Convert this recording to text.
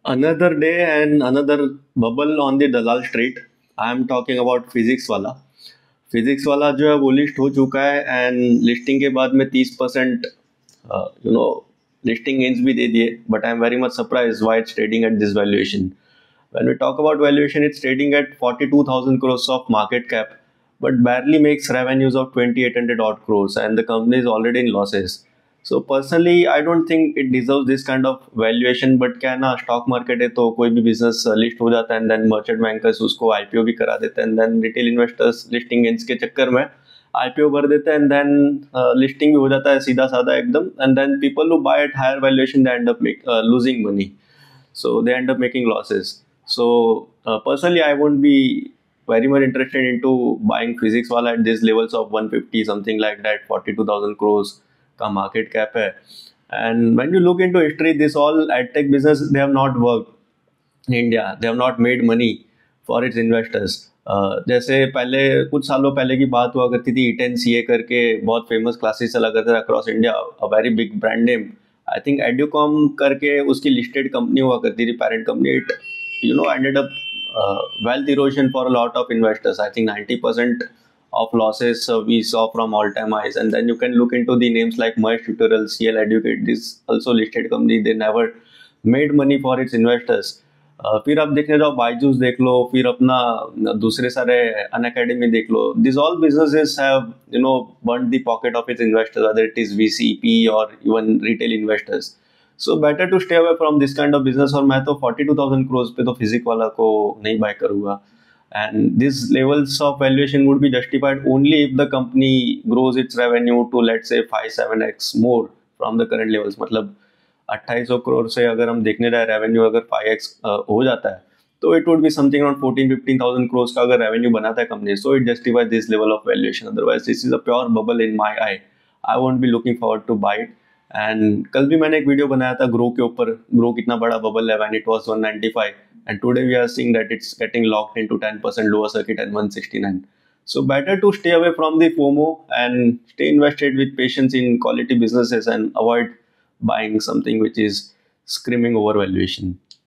Another day and another bubble on the Dalal Street. I am talking about physics वाला physics वाला जो है वो लिस्ट हो चुका है एंड लिस्टिंग के बाद में 30% यू नो लिस्टिंग गेन्स भी दे दिए but I am very much surprise why it's trading at this valuation. When we talk about valuation, it's trading at 42,000 crores of market cap, but barely makes revenues of 2,800 odd crores, and the company is already in losses. So personally, I don't think it deserves this kind of valuation. But क्या है ना, stock market है तो कोई भी business list हो जाता है एंड देन मर्चेंट बैंकर्स उसको आईपीओ भी करा देते हैं and then retail investors listing gains के चक्कर में आईपीओ भर देते हैं एंड देन लिस्टिंग भी हो जाता है सीधा साधा एकदम and then people who buy at higher valuation they end up losing money. So they end up making losses. So personally, I won't be very much interested into buying physics wala at these levels of 150 something like that. 42,000 crores ka market cap hai. And when you look into history, this all ad tech business, they have not worked in India. They have not made money for its investors. जैसे पहले कुछ सालों पहले की बात हुआ करती थी, E10 CA करके बहुत फेमस क्लासेस चला करते थे across India, a very big brand name. I think Educomp करके उसकी लिस्टेड कंपनी हुआ करती थी, parent company. It ended up wealth erosion for a lot of investors. I think 90% of losses we saw from all time highs. And then you can look into the names like Mahesh Tutorial, CL Educate. This also listed company, they never made money for its investors. फिर आप देखने जाओ बायजूस देख लो, फिर अपना दूसरे सारे अनअकैडमी देख लो. This all businesses have burn the pocket of its investors, whether it is VC, or even retail investors. So better to stay away from this kind of business. और मैं तो 42,000 crores पे तो फिजिक वाला को नहीं बाय करूंगा. And this levels of valuation would be justified only if the company grows its revenue to let's say 5-7x more from the current levels. मतलब 2800 करोड़ से अगर हम देखने जाए रेवेन्यू अगर 5x हो जाता है तो it would be something around 14-15,000 crores का अगर रेवेन्यू बनाता है company. So it justify this level of valuation. Otherwise this is a pure bubble in my eye. I won't be looking forward to buy it. And कल भी मैंने एक video बनाया था ग्रो के ऊपर, ग्रो कितना बड़ा बबल है when it was 195 and today we are seeing that it's getting locked into 10% lower circuit at 169. So better to stay away from the FOMO and stay invested with patience in quality businesses and avoid buying something which is screaming over valuation.